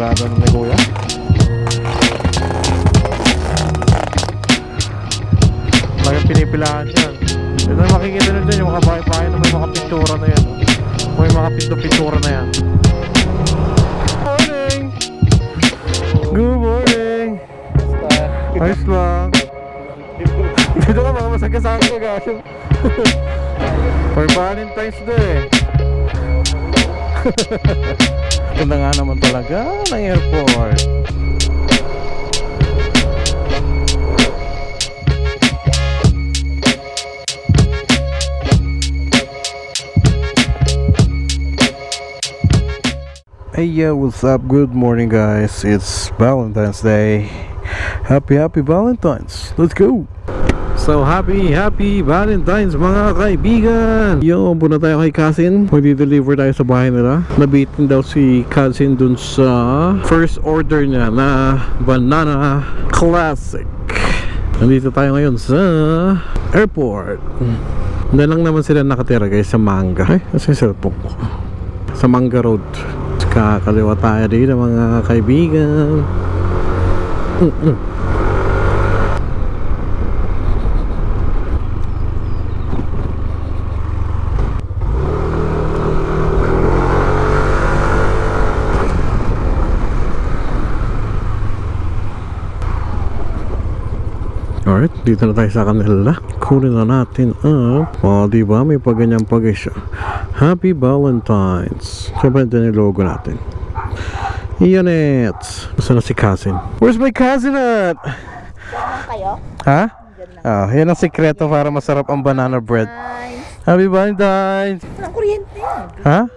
Sarado na ni Kuya. Talagang pinipilahan yan. Ito na makikita nyo dyan, yung mga bahay-bahay na may mga pintura na yan. May mga pintura na yan. Morning! Good morning! Ayos lang. Dito ka mga masagasaan ko gasyo. For Valentine's Day. Ganda nga naman talaga ng airport. Hey yo, what's up? Good morning guys. It's Valentine's Day. Happy Valentine's. Let's go. So happy Valentine's mga kaibigan. Yo, muna tayo kay Cousin. Mag-deliver tayo sa bahay nila. Nabitin daw si Cousin dun sa first order niya na Banana Classic. Nandito tayo ngayon sa airport. Hindi lang naman sila nakatira guys sa Manga. Ay, nasa yung cellphone ko. Sa Manga Road. Kakaliwa tayo dito mga kaibigan. Alright, dito na tayo sa kanila. Kunin na natin ang diba may paganyang pag-isya. Happy Valentine's. Siyempre ito yung logo natin. Iyan it. Gusto na si Cousin. Where's my cousin at? Diyan kayo? Ha? Yan ang sikreto para masarap ang banana bread. Nice. Happy Valentine's. Walang kuryente. Ha?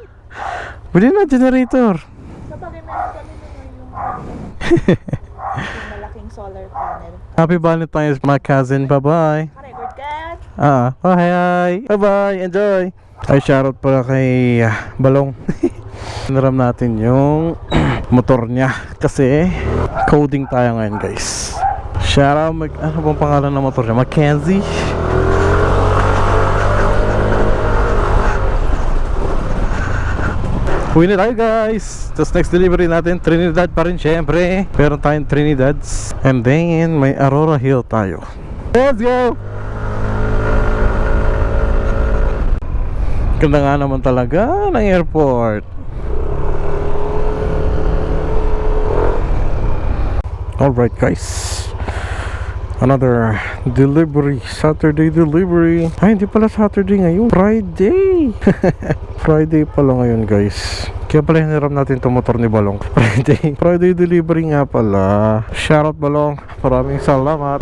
Bili na generator. Sa bagay meron kami yung malaking solar panel. Happy Valentine's my cousin. Bye-bye. Record ka? Hi. Bye-bye. Enjoy. Ay, shoutout pala kay Balong. Pinaram natin yung motor niya kasi coding tayo ngayon guys. Shoutout, ano bang pangalan ng motor niya? Mackenzie. Uwi na tayo guys. Tapos next delivery natin Trinidad pa rin syempre. Meron tayong Trinidads. And then may Aurora Hill tayo. Let's go! Ganda nga naman talaga ng airport. Alright guys, another delivery, Saturday delivery. Ay, hindi pala Saturday ngayon, Friday. Friday pala ngayon guys. Kaya pala hiniram natin itong motor ni Balong. Friday delivery nga pala. Shoutout Balong, maraming salamat.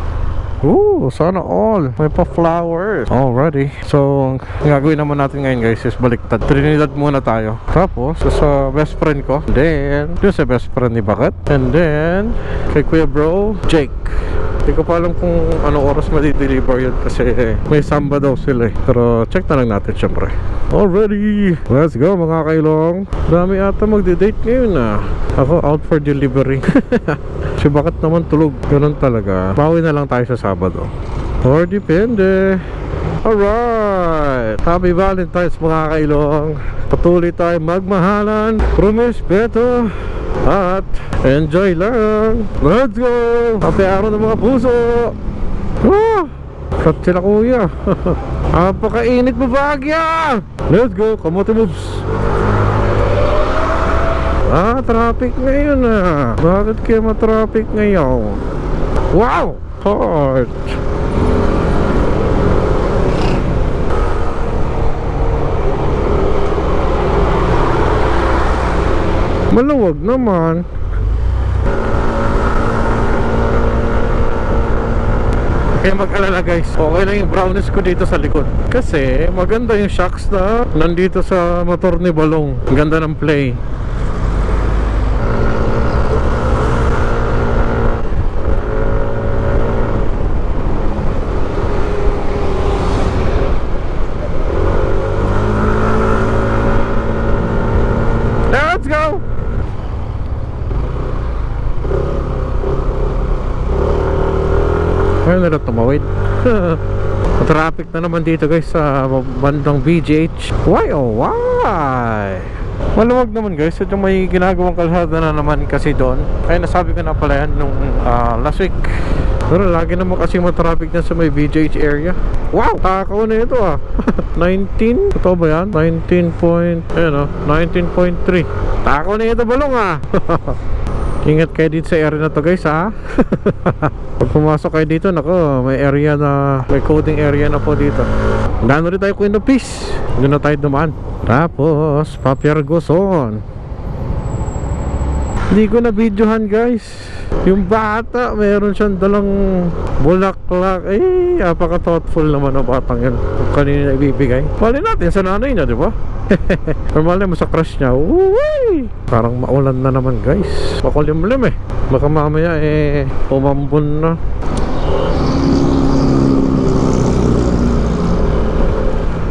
Sana all. May pa flowers. Alrighty. So, ang gagawin naman natin ngayon guys is baliktad. Trinidad muna tayo. Tapos, sa best friend ko. Then, yun sa best friend ni Bakat. And then, kay Kuya Bro, Jake. Hindi ko pa alam kung anong oras madi-deliver yun kasi may samba daw sila eh. Pero check na lang natin syempre. Already, let's go mga kailong. Dami ata magde-date ngayon Ako out for delivery. Si Bakat naman tulog. Ganun talaga. Bawi na lang tayo sa Sabado. Or depende. Alright, happy Valentine's mga kailong. Patuloy tayo magmahalan, rumispeto at enjoy lang. Let's go! Happy araw ng mga puso. Kat sila kuya. Napakainit mo bagya. Let's go, kamote moves. Traffic ngayon Bakit kaya ma-traffic ngayon? Wow! Hard! Maluwag naman. Kaya mag-alala guys, okay lang yung brownness ko dito sa likod kasi maganda yung shocks na nandito sa motor ni Balong. Ang ganda ng play. Let's go! Ayun na tumawid. Traffic na naman dito guys sa bandang BGH. Why oh why? Maluwag naman guys. At yung may ginagawang kalsada na naman kasi doon. Ay nasabi ko na pala yan nung last week. Pero lagi naman kasi matraffic na sa may BJH area. Wow! Takaw na ito 19? Totoo ba yan? 19.3. Takaw na ito balong Ingat kayo dito sa area na to guys Pag pumasok kayo dito, nako, may area na, may coding area na po dito. Dano rin tayo Queen of Peace. Doon na tayo dumaan. Tapos Papiergoson. Hindi ko na videohan guys. Yung bata, meron siyang dalang bulaklak. Apaka-thoughtful naman ang batang yan. Kung kanina ibibigay. Mali natin sa nanay niya, di ba? Normal na mo sa crush niya. Uy! Parang maulan na naman guys. Makulimlim Baka mamaya umambon na.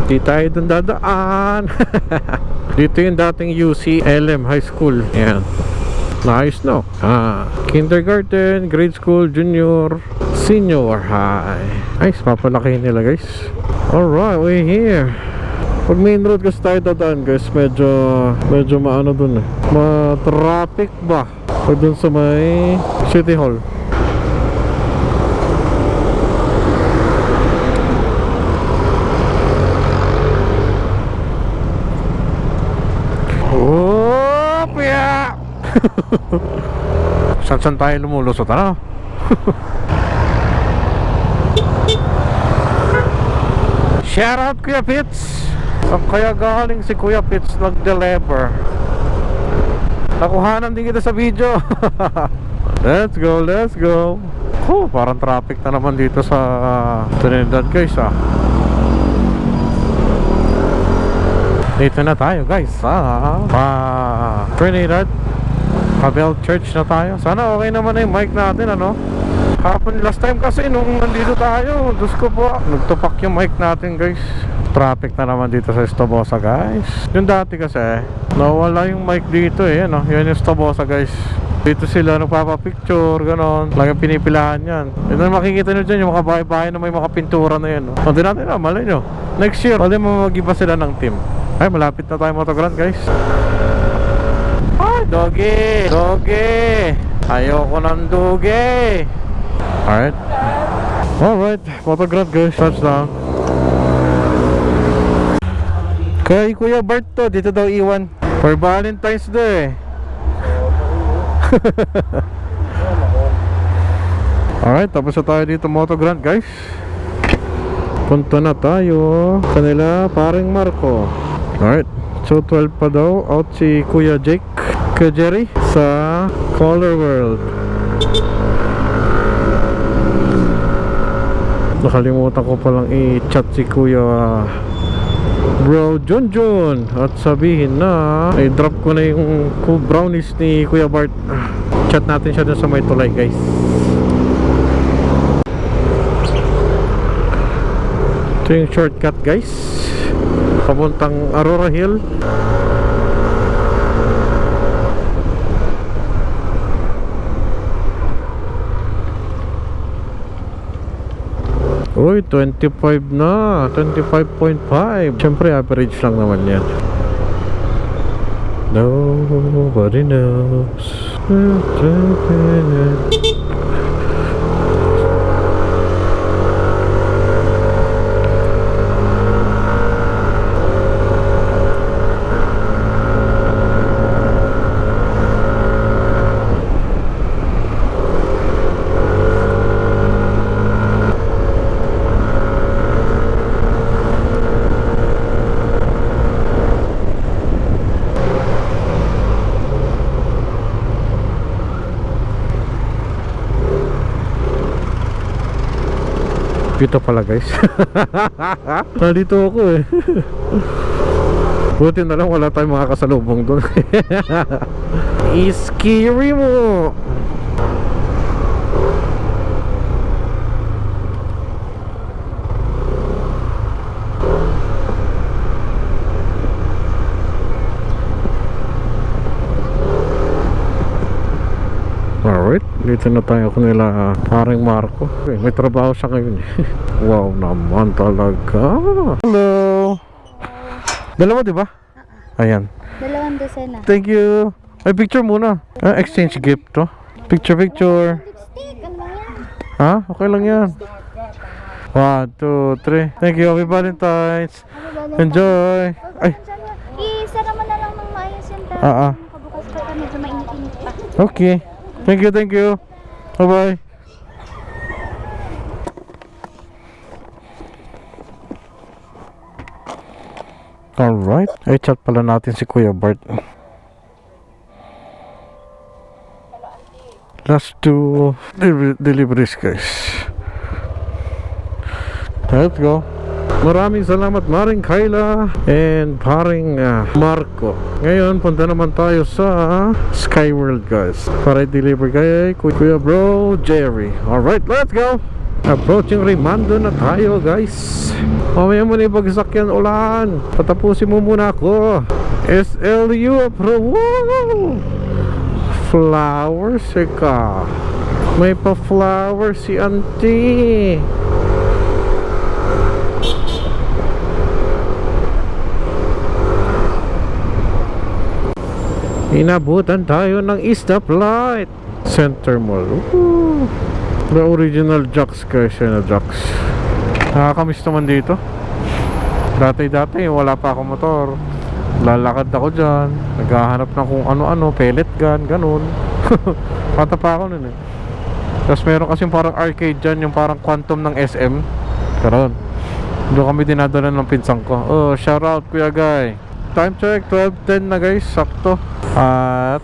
Di tayo dun dadaan. Dito yung dating UCLM High School. Ayan. Nice no? Kindergarten, grade school, junior, senior high. Nice, papalakihin nila guys. Alright, we're here. Pag main road kasi tayo dadaan guys, medyo maano dun ma-traffic ba? Pag dun sa may City Hall. Oh, pia! Saan tayo lumulusot Shout out Kuya Pitts. Saan kaya galing si Kuya Pitts nag-deliver? Nakuhanan din kita sa video. Let's go. Parang traffic na naman dito sa Trinidad guys Dito na tayo guys Trinidad Cabell Church na tayo. Sana okay naman na yung mic natin Hapon last time kasi nung nandito tayo, Diyos ko po, nagtupak yung mic natin guys. Traffic na naman dito sa Estobosa guys. Yung dati kasi nawala yung mic dito yan yung Estobosa guys. Dito sila nagpapapicture, ganon. Laging pinipilahan yan. Ito na makikita nyo dyan yung mga bahay-bahay na may mga pintura na yan Hindi natin malay nyo next year, pwede mag-iba sila ng team. Ay, malapit na tayo Motogrand guys. Ay, Doggy! Ayoko ng Doggy! Alright, Motogrand guys, touchdown. Kay Kuya Bart to, dito daw iwan for Valentine's Day. Alright, tapos na tayo dito Motogrand guys. Punta na tayo kanila paring Marco. Alright, so 12 pa daw out si Kuya Jake, Kuya Jerry sa Color World. Nakalimutan ko palang i-chat si Kuya Bro Junjun at sabihin na i-drop ko na yung brownies ni Kuya Bart. Chat natin siya dun sa may tulay guys. Ito yung shortcut guys, papuntang Aurora Hill. Uy, 25 na, 25.5. Siyempre average lang naman yan. Nobody knows. Dito pala guys. Nandito ako Buti na lang wala tayong mga kasalubong doon. Scary mo. Alright, dito na tayo kanila paring Marco. May trabaho siya ngayon Wow naman talaga. Hello. Dalawa diba? Ayan. 2 dosena. Thank you. Ay, picture muna. Exchange gift to. Picture. Lipstick, ano ba yan? Ha? Okay lang yan. 1, 2, 3. Thank you. Happy Valentine's. Enjoy. Ay. Isara mo na lang ng maayos yung tayo. Ah. Nakabukas pa ka, medyo mainit-init pa. Okay. Thank you. Bye-bye. Alright. Ay, chat pala natin si Kuya Bart. Last two deliveries, guys. Let's go. Maraming salamat Maring Kayla and Paring Marco. Ngayon, punta naman tayo sa Skyworld, guys, para i-deliver kay Kuya Bro Jerry. Alright, let's go. Approaching Rimando na tayo, guys. Mamaya mo na ibagsak yan ulan. Patapusin mo muna ako. SLU approval. Flowers ka. May pa flowers si auntie. Inabutan tayo ng stoplight. Center Mall. Woo! The original Jocks, guys. Yan na Jocks. Nakakamiss naman dito. Dati wala pa akong motor. Lalakad ako dyan. Naghahanap ng kung ano-ano. Pellet gun, ganun. Bata pa ako nun eh. Tapos meron kasing parang arcade dyan. Yung parang Quantum ng SM. Karoon. Doon kami dinadala ng pinsang ko. Oh, shout out Kuya Guy. Time check, 12:10 na, guys. Sakto. At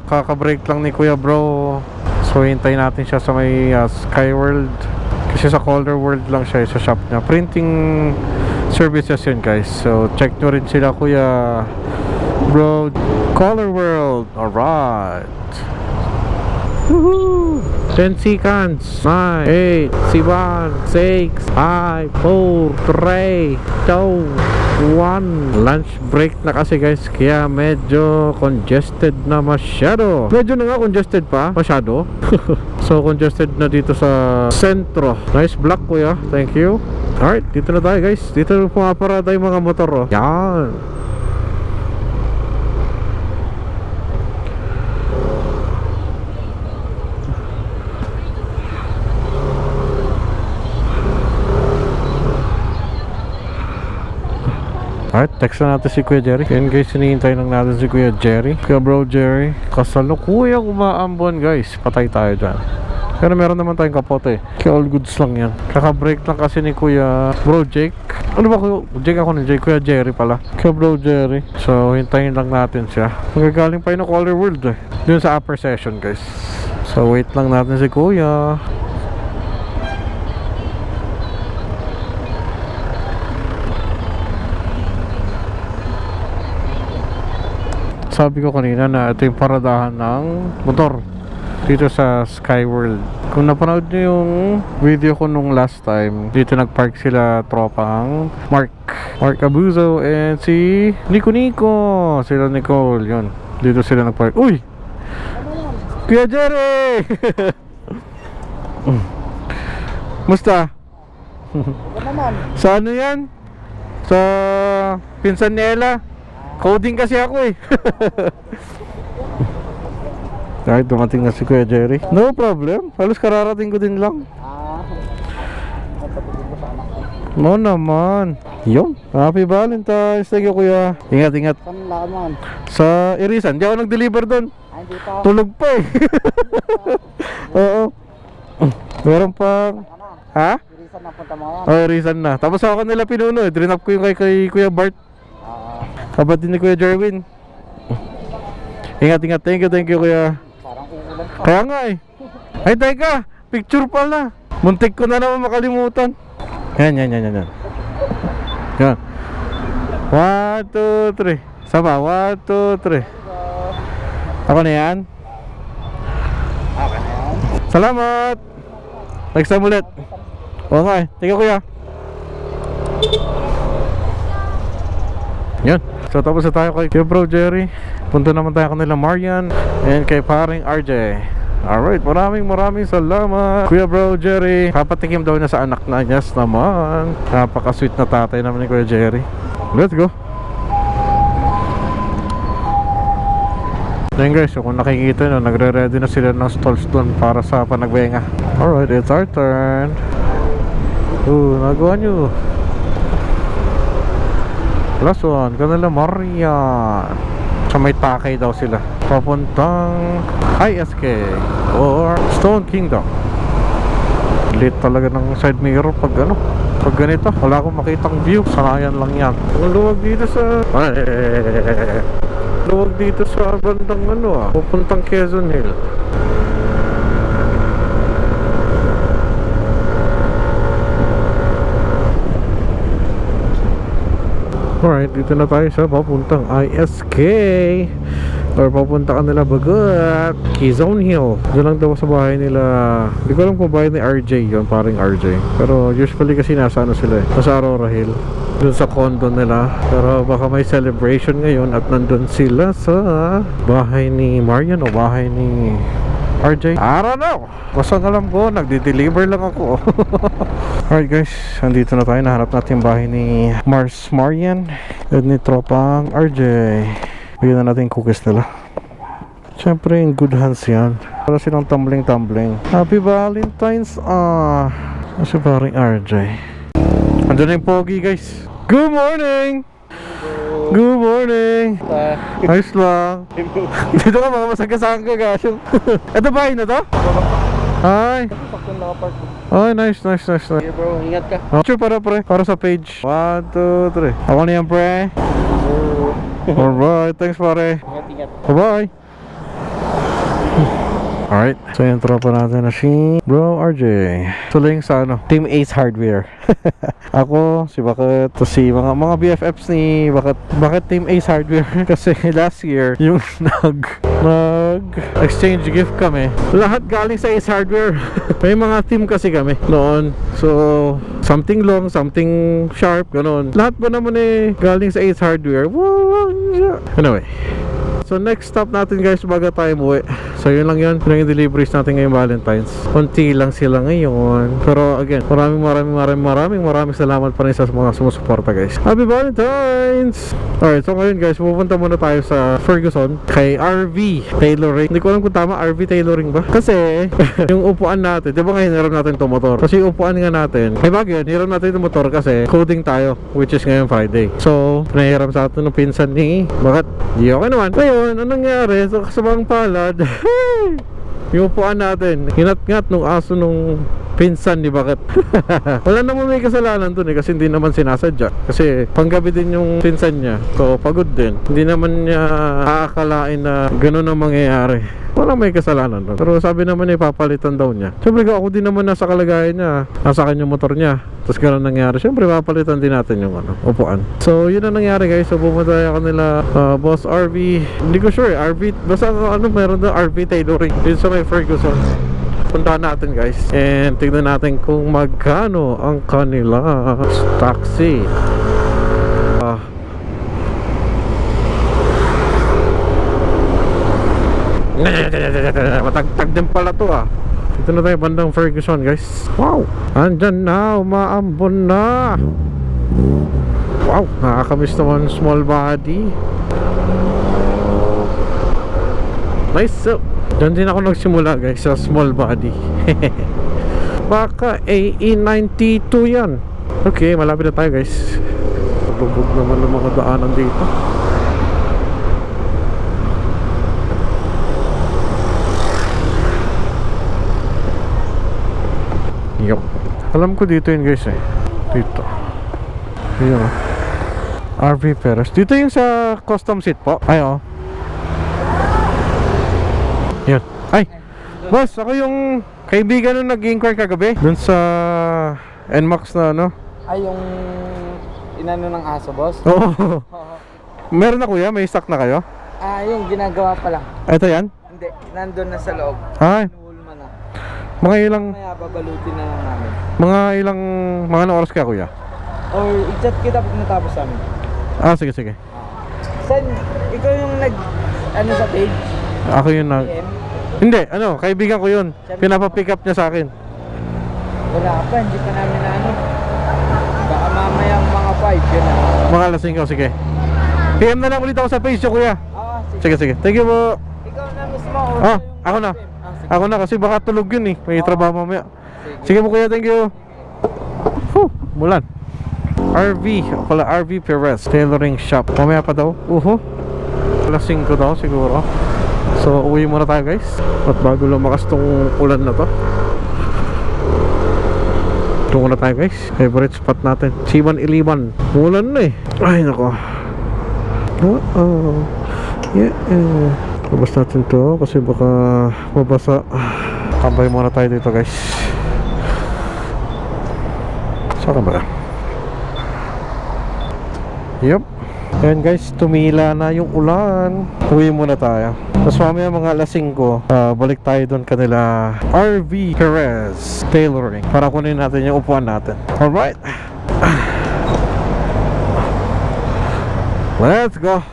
kaka-break lang ni Kuya Bro. So hintayin natin siya sa may Skyworld. Kasi sa Color World lang siya, sa shop niya. Printing services yun, guys. So check nyo rin sila, Kuya Bro. Color World. Alright. Woohoo! 10 seconds. 9, 8, 7, 6, 5, 4, 3, 2, 1. Lunch break na kasi, guys. Kaya medyo congested na masyado. Medyo na nga congested pa. Masyado. So congested na dito sa sentro. Nice block, Kuya. Thank you. Alright, dito na tayo, guys. Dito na pumaparada yung mga motor, oh. Yan. Alright, text na natin si Kuya Jerry. Yan, guys, hinihintay lang natin si Kuya Jerry. Kuya Bro Jerry. Kasalukuyang umaambon, guys. Patay tayo dyan. Pero meron naman tayong kapote. Kaya all goods lang yan. Kaka-break lang kasi ni Kuya Bro Jake. Ano ba Kuya Jake? Ako ni Jake. Kuya Jerry pala. Kuya Bro Jerry. So hintayin lang natin siya. Magagaling pa yun ng Color World eh. Dun sa upper session, guys. So wait lang natin si Kuya. Sabi ko kanina na ito yung paradahan ng motor dito sa Skyworld. Kung napanood nyo yung video ko nung last time, dito nagpark sila tropang Mark Abuzo and si Nico. Sila Nicole, yun. Dito sila nagpark. Uy! Kuya Jerry! Musta? Sa ano yan? Sa pinsan ni Ella? Coding kasi ako eh. Kahit dumating na si Kuya Jerry. No problem. Halos kararating ko din lang. No naman. Yun. Happy Valentine's. Thank you, Kuya. Ingat. Saan laman? Sa Irisan. Di ako nag-deliver doon. Ay, di pa. Tulog pa eh. Oo. Meron pang... Ha? Irisan na punta mo yan. Oh, Irisan na. Tapos ako nila pinuno eh. Drinap ko yung kay Kuya Bart. Kapatid ni Kuya Jerwin. Ingat. Thank you, Kuya. Parang uulan pa. Kaya nga eh. Ay, teka. Picture pala. Muntik ko na naman makalimutan. Yan. Yan. 1, 2, 3. Sama. 1, 2, 3. Ako na yan. Okay na yan. Salamat. Next time ulit. Okay. Thank you, Kuya. Yan. So tapos na tayo kay Bro Jerry. Punta naman tayo kanila Marian and kay paring RJ. Alright, maraming salamat Kuya Bro Jerry. Papatikim daw na sa anak na. Yes naman. Napaka-sweet na tatay naman ni Kuya Jerry. Let's go. Then guys, kung nakikita nyo, nagre-ready na sila ng stalls doon para sa panagbenga. Alright, it's our turn. Nagawa nyo. Last one, Kanila Marian. Sa may Takay daw sila. Papuntang ISK or Stone Kingdom. Lit talaga ng side mirror pag ganito. Wala akong makitang view. Sanayan lang yan. Luwag dito sa luwag dito sa bandang pupuntang Quezon Hill. Alright, dito na tayo sa papuntang ISK or papunta ka nila Bagat, Quezon Hill. Doon lang daw sa bahay nila. Hindi ko alam kung bahay ni RJ yun, paring RJ. Pero usually kasi nasa sila nasa Aurora Hill, doon sa condo nila. Pero baka may celebration ngayon at nandun sila sa bahay ni Marian o bahay ni RJ. I don't know. Basta alam ko, nagde-deliver lang ako. Alright guys, andito na tayo. Nahanap natin yung bahay ni Marian at ni tropang RJ. Bigyan na natin yung cookies nila. Siyempre, in good hands yan. Para silang tumbling-tumbling. Happy Valentine's! Kasi paring RJ. Andun na yung pogi guys. Good morning! Good morning! Ayos lang. Dito ka mga masagasaan ka gasyong. Ito bahay na to? Hi! Ay, nice. Sige bro, ingat ka. Picture para pre, para sa page. 1, 2, 3. Ako na yan pre. Alright, thanks pare. Ingat. Bye-bye. Alright, so yung tropa natin na si Bro RJ. Tuloy sa Team Ace Hardware. Ako, si Bakit, to si mga BFFs ni Bakit Team Ace Hardware. Kasi last year, yung nag-exchange gift kami, lahat galing sa Ace Hardware. May mga team kasi kami noon. So, something long, something sharp, ganon. Lahat ba naman galing sa Ace Hardware? Anyway, so next stop natin guys bago tayo umuwi. So yun lang yun. Yun yung deliveries natin ngayong Valentine's. Konti lang sila ngayon. Pero again, maraming salamat pa rin sa mga sumusuporta guys. Happy Valentine's! Alright, so ngayon guys, pupunta muna tayo sa Ferguson kay RV Tailoring. Hindi ko alam kung tama, RV Tailoring ba? Kasi yung upuan natin, di ba ngayon hiram natin itong motor? Kasi yung upuan nga natin, ay bagay yun, hiram natin itong motor kasi coding tayo, which is ngayon Friday. So, pinahiram sa atin ng pinsan ni Bakit? Di okay naman. Ngayon, anong nangyari? So, kasabang palad, yung upuan natin, hinat-ngat nung aso nung pinsan ni Bakit. Wala naman may kasalanan dun kasi hindi naman sinasadya. Kasi panggabi din yung pinsan niya, so pagod din. Hindi naman niya aakalain na ganun ang mangyayari. Walang may kasalanan dun. Pero sabi naman niya papalitan daw niya. Siyempre ako din naman nasa kalagayan niya, nasa akin yung motor niya, tapos ganun nangyari. Siyempre papalitan din natin yung upuan. So yun ang nangyari guys. So pumunta ako nila Boss RV. Hindi ko sure RV, basta meron daw RV Tailoring dito sa may Ferguson. Puntahan natin guys and tignan natin kung magkano ang kanila taxi. Matagtag din pala to Dito na tayo bandang Ferguson guys. Wow, andyan na, umaambon na. Wow, nakakamiss naman small body. Nice. So diyan din ako nagsimula guys sa small body. Baka AE92 yan. Okay, malapit na tayo guys. Lubog naman ng mga daanan dito. Yup. Alam ko dito yun guys dito. Ayun RV Perez. Dito yung sa custom seat po. Ay yan. Ay, boss, ako yung kaibigan nung nag-inquire kagabi dun sa NMAX na Ay, yung inano ng aso, boss? Oo. Meron na kuya, may stock na kayo? Yung ginagawa pa lang. Ito yan? Hindi, nandun na sa loob. Ay, Nulma na. mga ilang Kaya babalutin na lang namin. mga ilang oras ka kuya? Or i-chat kita pag natapos namin. Sige. Sen, ikaw yung sa page? Ako yun PM? Hindi, kaibigan ko yun. Pinapapick up niya sa akin. Wala pa, hindi pa namin baka mamayang mga 5 yun Mga alas 5, sige. PM na lang ulit ako sa page ko kuya. Sige. Sige. Thank you po. Ikaw mo. Ah, ako na. Ako na kasi baka tulog yun eh. May trabaho mamaya. Sige mo kuya, thank you. Mulan. RV, pala RV Perez Tailoring Shop. Mamaya pa daw. Alas 5 daw siguro. So uwi muna tayo guys. At bago lumakas tong ulan na to, tungo na tayo guys. Favorite spot natin, Siman Iliman. Ulan na eh. Ay nako. Labas natin to kasi baka mabasa. Tambay muna tayo dito guys. Saan ba? Yup. Ayan guys, tumila na yung ulan. Uwi muna tayo. Tapos mamaya mga alas 5, balik tayo doon kanila RV Perez Tailoring para kunin natin yung upuan natin. Alright. Let's go.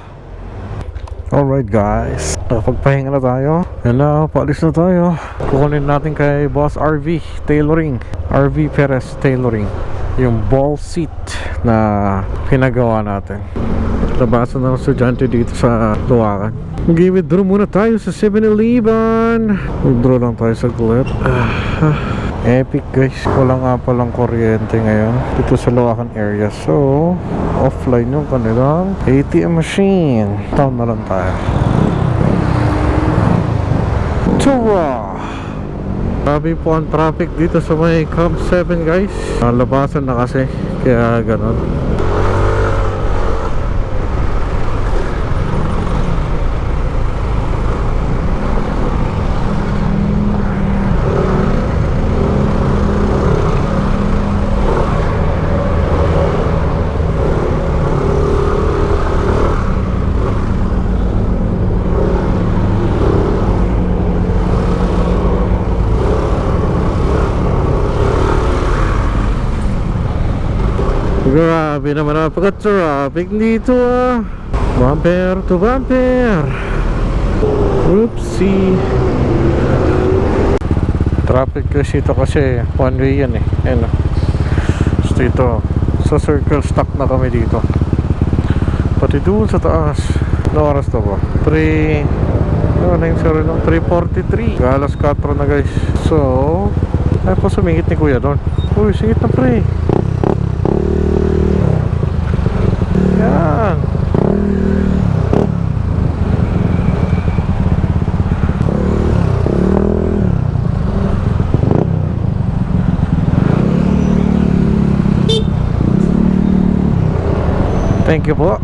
Alright guys, nakapagpahinga na tayo. Yan na, paalis na tayo. Kukunin natin kay Boss RV Tailoring, RV Perez Tailoring, yung ball seat na pinagawa natin. Labasan ng estudyante dito sa Luwakan. Mag-withdraw muna tayo sa 7-Eleven. Withdraw lang tayo sa glit. Epic guys, wala nga palang kuryente ngayon dito sa Luwakan area. So offline yung kanilang ATM machine. Town na lang tayo. Tura! Grabe po ang traffic dito sa may Camp 7 guys. Labasan na kasi, kaya ganon. Grabe naman, napaka-traffic dito ah. Bumper to bumper. Oopsie. Traffic kasi ito kasi one way yan eh. Ayan o. So dito, sa circle stuck na kami dito. Pati doon sa taas. Ano oras to ba? 3:43. Galas 4 na guys. So ay po sumingit ni kuya doon. Uy, singit na pre. Yan. Thank you po.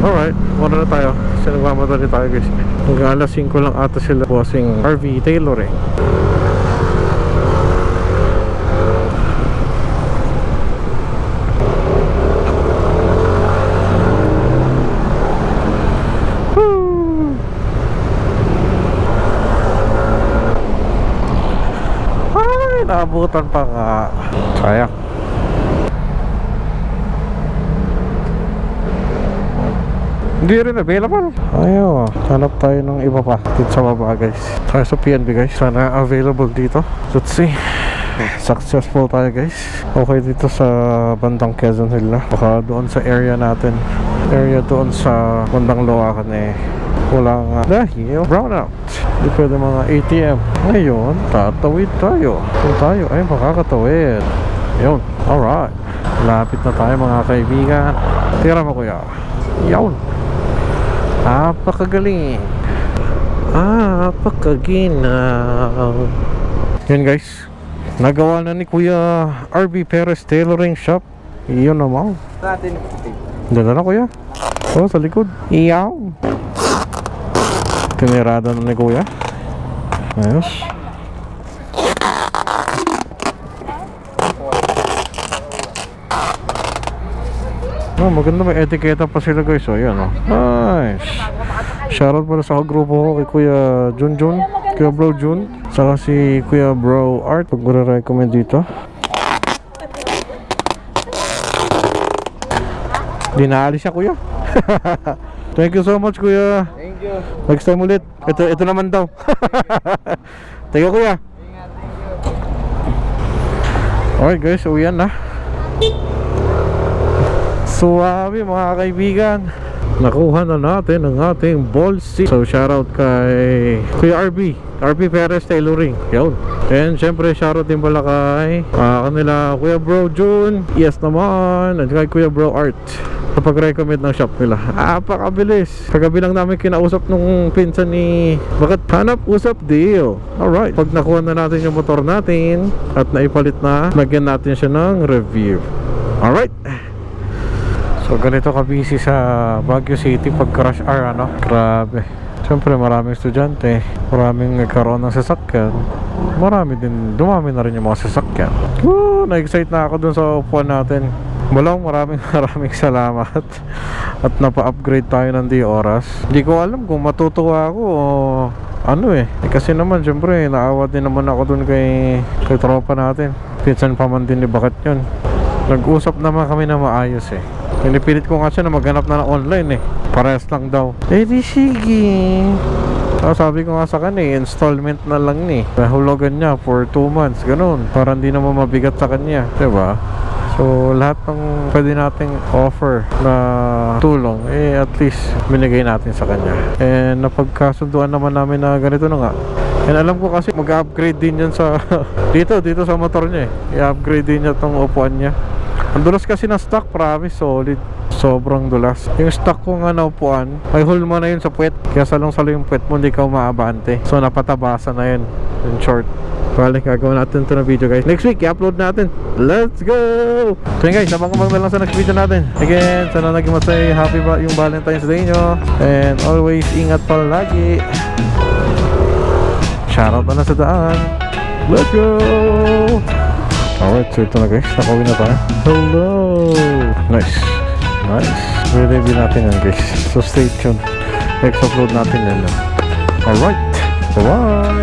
Alright, muna na tayo. Kasi nagmamadali tayo guys. Hanggang alas 5 lang ata sila bossing RV Tailoring. Naabutan pa nga. Sayang. Hindi rin available. Ayaw. Hanap tayo ng iba pa dito sa baba guys. Tayo sa PNB guys. Sana available dito. Let's see. Successful tayo guys. Okay dito sa bandang Quezon Hill na. Baka doon sa area natin. Area doon sa bandang Luwakan eh, wala nga dahil brownout. Hindi pwede mga ATM. Ngayon, tatawid tayo. Kung tayo ay makakatawid. Yun. Alright. Lapit na tayo mga kaibigan. Tira mo kuya. Yun. Apakagaling. Apakaginaw. Yan guys. Nagawa na ni Kuya RV Perez Tailoring Shop. Iyon naman. Natin. Dala na kuya. Oh, sa likod. Iyaw. Tinirada na ni kuya. Ayos. Oh, maganda, may etiketa pa sila guys. Oh, yan oh. Nice. Shoutout pala sa grupo ko kay Kuya Junjun, Kuya Bro Jun, saka si Kuya Bro Art. Pag recommend dito. Di naalis siya kuya. Thank you so much kuya. Thank you. Next time ulit. Ito naman daw. Thank you kuya. Alright guys, uwian na. Suwabe mga kaibigan. nakuha na natin ang ating ball seat. So shoutout kay Kuya RB Perez Tailoring. Yun. And syempre shoutout din pala kay kanila Kuya Bro June. Yes naman. At kay Kuya Bro Art sa pag-recommend ng shop nila. Apakabilis. Kagabi lang namin kinausap nung pinsan ni bakit hanap usap deal. Alright. Pag nakuha na natin yung motor natin at naipalit na, lagyan natin siya ng review. Alright. So ganito ka busy sa Baguio City pag crush hour, ano? Grabe. Siyempre maraming estudyante, maraming nagkaroon ng sasakyan, dumami na rin yung mga sasakyan. Woo! Na-excite na ako dun sa upuan natin. Balong, maraming salamat. At napa-upgrade tayo ng di oras. Hindi ko alam kung matutuwa ako o ano eh. Kasi naman syempre naawa din naman ako dun kay tropa natin. Pinsan pa man din ni Bakit yun. Nag-usap naman kami na maayos eh. Pinipilit ko nga siya na maghanap na ng online eh. Parehas lang daw. Eh di sige. Sabi ko nga sa kanya, installment na lang ni. Nahulugan niya for 2 months. Ganun. Para hindi naman mabigat sa kanya. Diba? So lahat ng pwede nating offer na tulong, eh at least binigay natin sa kanya. And napagkasunduan naman namin na ganito na nga. And alam ko kasi mag-upgrade din yan sa dito sa motor niya eh. I-upgrade din niya tong upuan niya. Ang dulas kasi na stock, promise, solid. Sobrang dulas. Yung stock ko nga na upuan, ay hole mo na yun sa puwet. Kaya salong-salo yung puwet mo, hindi ka umaabante. So napatabasan na yun. In short. Balik, gagawin natin ito na video guys. Next week, i-upload natin. Let's go! So yun guys, abang-abang na lang sa next video natin. Again, sana naging masaya, happy yung Valentine's Day nyo. And always, ingat palagi. Shoutout na sa daan. Let's go! Alright, so ito na guys, nakawin na tayo. Hello! Nice. Review natin yan guys. So stay tuned. Next upload natin yan. Alright, bye-bye!